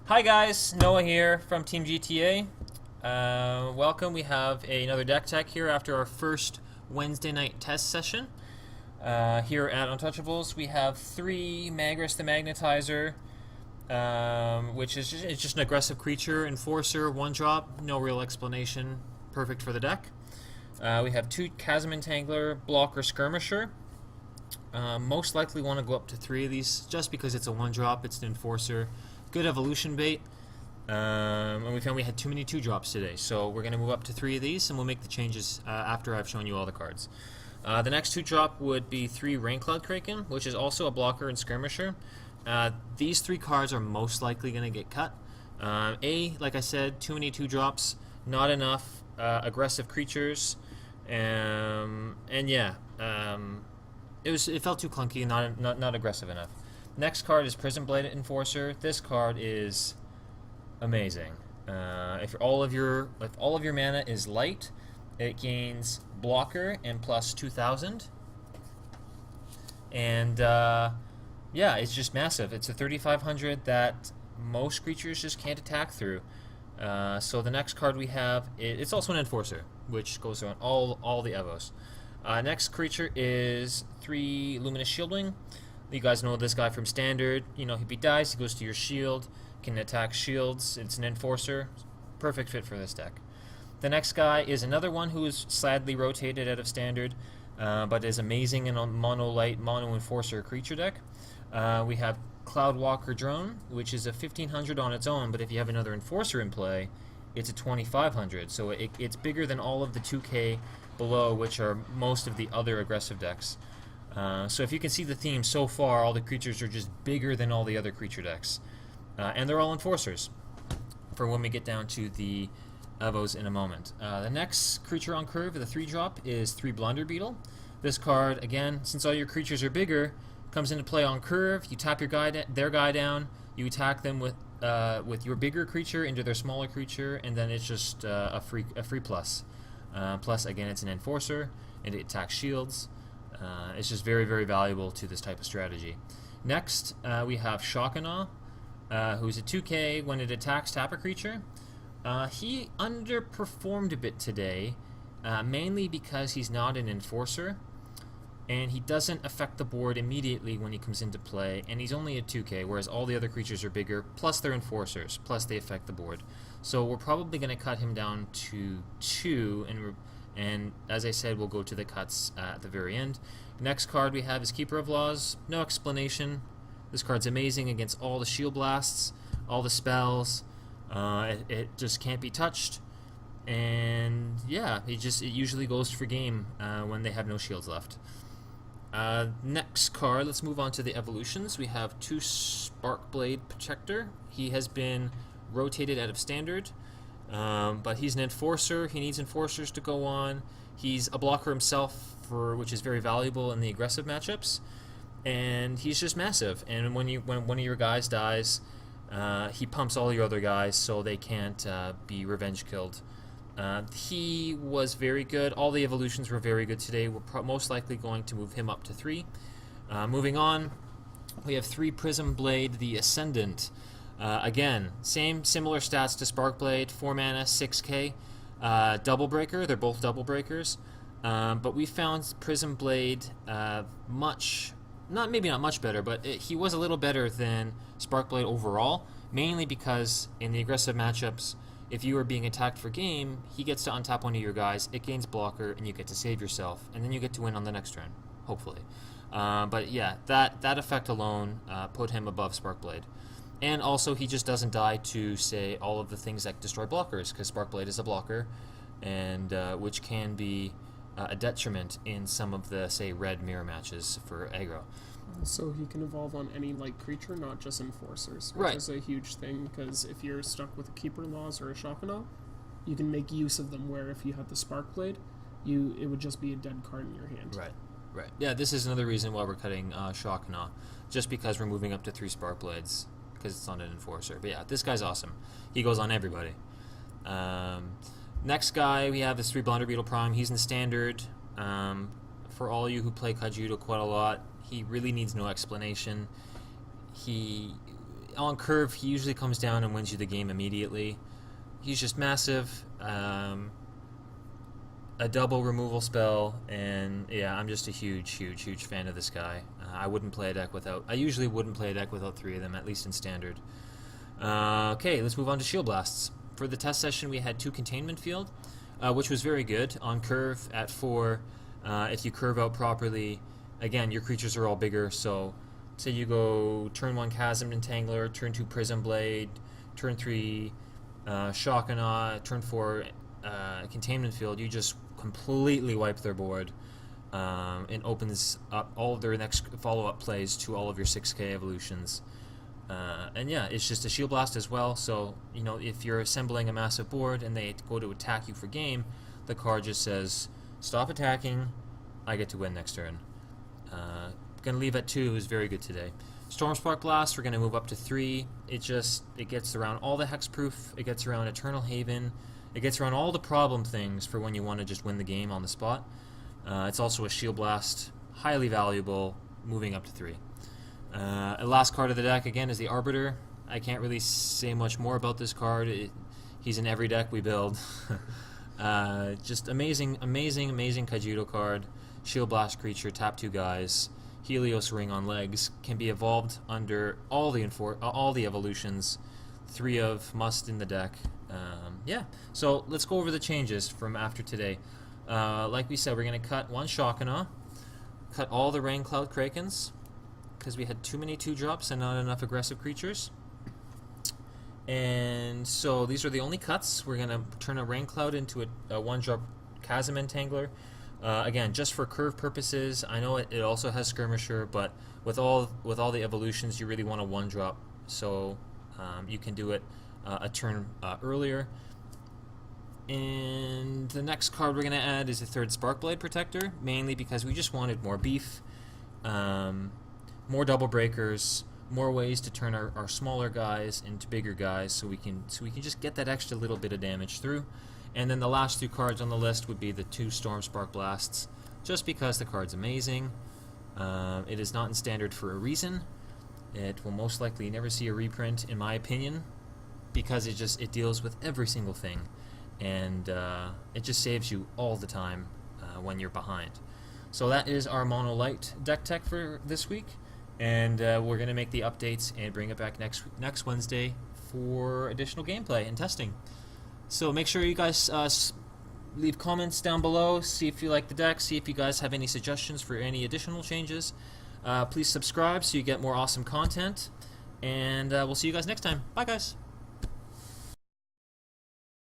Hi guys, Noah here from Team GTA. Welcome. We have another deck tech here after our first Wednesday night test session. Here at Untouchables, we have 3 Magris the Magnetizer, which is it's just an aggressive creature, enforcer, 1-drop, no real explanation, perfect for the deck. We have 2 Chasm Entangler, Blocker, Skirmisher. Most likely want to go up to 3 of these just because it's a 1-drop, it's an enforcer. Good evolution bait. And we found we had too many 2-drops today, so we're going to move up to 3 of these, and we'll make the changes after I've shown you all the cards. The next 2-drop would be 3 Raincloud Kraken, which is also a blocker and skirmisher. These 3 cards are most likely going to get cut. Like I said, too many 2-drops, not enough aggressive creatures, and yeah, it felt too clunky, not aggressive enough. Next card is Prism Blade Enforcer. This card is amazing. If all of your mana is light, it gains blocker and plus 2,000. And yeah, it's just massive. It's a 3,500 that most creatures just can't attack through. So the next card we have, it's also an enforcer, which goes on all the Evos. Next creature is 3 Luminous Shieldwing. You guys know this guy from Standard. You know, if he dies, he goes to your shield, can attack shields. It's an enforcer. Perfect fit for this deck. The next guy is another one who is sadly rotated out of Standard, but is amazing in a mono light, mono enforcer creature deck. We have Cloudwalker Drone, which is a 1,500 on its own, but if you have another enforcer in play, it's a 2,500. So it's bigger than all of the 2K below, which are most of the other aggressive decks. So if you can see the theme so far, all the creatures are just bigger than all the other creature decks. And they're all enforcers for when we get down to the Evos in a moment. The next creature on curve, the 3-drop, is 3 Blunder Beetle. This card, again, since all your creatures are bigger, comes into play on curve. You tap their guy down, you attack them with your bigger creature into their smaller creature, and then it's just a free plus. Plus, again, it's an enforcer, and it attacks shields. It's just very, very valuable to this type of strategy. Next, we have Shock and Awe, who's a 2K. When it attacks, tap a creature. He underperformed a bit today, mainly because he's not an enforcer, and he doesn't affect the board immediately when he comes into play, and he's only a 2K, whereas all the other creatures are bigger, plus they're enforcers, plus they affect the board. So we're probably going to cut him down to 2, and as I said, we'll go to the cuts at the very end. The next card we have is Keeper of Laws. No explanation. This card's amazing against all the shield blasts, all the spells. It just can't be touched. And yeah, it usually goes for game when they have no shields left. Next card, let's move on to the evolutions. We have 2 Sparkblade Protector. He has been rotated out of Standard. But he's an enforcer. He needs enforcers to go on. He's a blocker himself, which is very valuable in the aggressive matchups. And he's just massive. And when one of your guys dies, he pumps all your other guys so they can't be revenge killed. He was very good. All the evolutions were very good today. We're most likely going to move him up to 3. Moving on, we have 3 Prism Blade, the Ascendant. Again, similar stats to Sparkblade, 4 mana, 6K, Double Breaker. They're both Double Breakers, but we found Prism Blade maybe not much better, but he was a little better than Sparkblade overall, mainly because in the aggressive matchups, if you are being attacked for game, he gets to untap one of your guys, it gains blocker, and you get to save yourself, and then you get to win on the next turn, hopefully. But yeah, that effect alone put him above Sparkblade. And also, he just doesn't die to, say, all of the things that destroy blockers, because Sparkblade is a blocker, and which can be a detriment in some of the, say, red mirror matches for aggro. So he can evolve on any light creature, not just enforcers, which Right. is a huge thing, because if you're stuck with a Keeper Laws or a Shockanaw, you can make use of them, where if you had the Sparkblade, it would just be a dead card in your hand. Right. Yeah, this is another reason why we're cutting Shock and Awe, just because we're moving up to 3 Sparkblades, because it's not an enforcer. But yeah, this guy's awesome. He goes on everybody. Next guy we have is 3 Blunder Beetle Prime. He's in Standard. For all you who play Kajudo quite a lot, he really needs no explanation. on curve, he usually comes down and wins you the game immediately. He's just massive. A double removal spell, and yeah, I'm just a huge fan of this guy. I wouldn't play a deck without. I usually wouldn't play a deck without 3 of them, at least in standard. Okay, let's move on to Shield Blasts. For the test session, we had 2 Containment Field, which was very good. On curve at 4, if you curve out properly, again, your creatures are all bigger. So, say you go turn 1 Chasm Entangler, turn 2 Prism Blade, turn 3 Shockanaw, turn 4 Containment Field, you just completely wipe their board. It opens up all of their next follow-up plays to all of your 6K evolutions. And yeah, it's just a Shield Blast as well, so if you're assembling a massive board and they go to attack you for game, the card just says, stop attacking, I get to win next turn. Gonna leave at 2 is very good today. Stormspark Blast, we're gonna move up to 3. It gets around all the hexproof, it gets around Eternal Haven, it gets around all the problem things for when you want to just win the game on the spot. It's also a Shield Blast, highly valuable, moving up to 3. Last card of the deck, again, is the Arbiter. I can't really say much more about this card. He's in every deck we build. Just amazing Kaijudo card. Shield Blast creature, tap 2 guys. Helios Ring on legs. Can be evolved under all the evolutions. 3 of must in the deck. Yeah, so let's go over the changes from after today. Like we said, we're going to cut 1 Shockanaw, cut all the Raincloud Krakens, because we had too many 2-drops and not enough aggressive creatures. And so these are the only cuts. We're going to turn a Raincloud into a 1-drop Chasm Entangler. Again, just for curve purposes. I know it also has Skirmisher, but with all the evolutions, you really want a 1-drop, so you can do it a turn earlier. And the next card we're going to add is a 3rd Sparkblade Protector, mainly because we just wanted more beef, more double breakers, more ways to turn our smaller guys into bigger guys, so we can just get that extra little bit of damage through. And then the last 2 cards on the list would be the 2 Stormspark Blasts, just because the card's amazing. It is not in standard for a reason. It will most likely never see a reprint, in my opinion, because it deals with every single thing, and it just saves you all the time when you're behind. So that is our Mono Light deck tech for this week, and we're going to make the updates and bring it back next Wednesday for additional gameplay and testing. So make sure you guys leave comments down below, see if you like the deck, see if you guys have any suggestions for any additional changes. Please subscribe so you get more awesome content, and we'll see you guys next time. Bye, guys.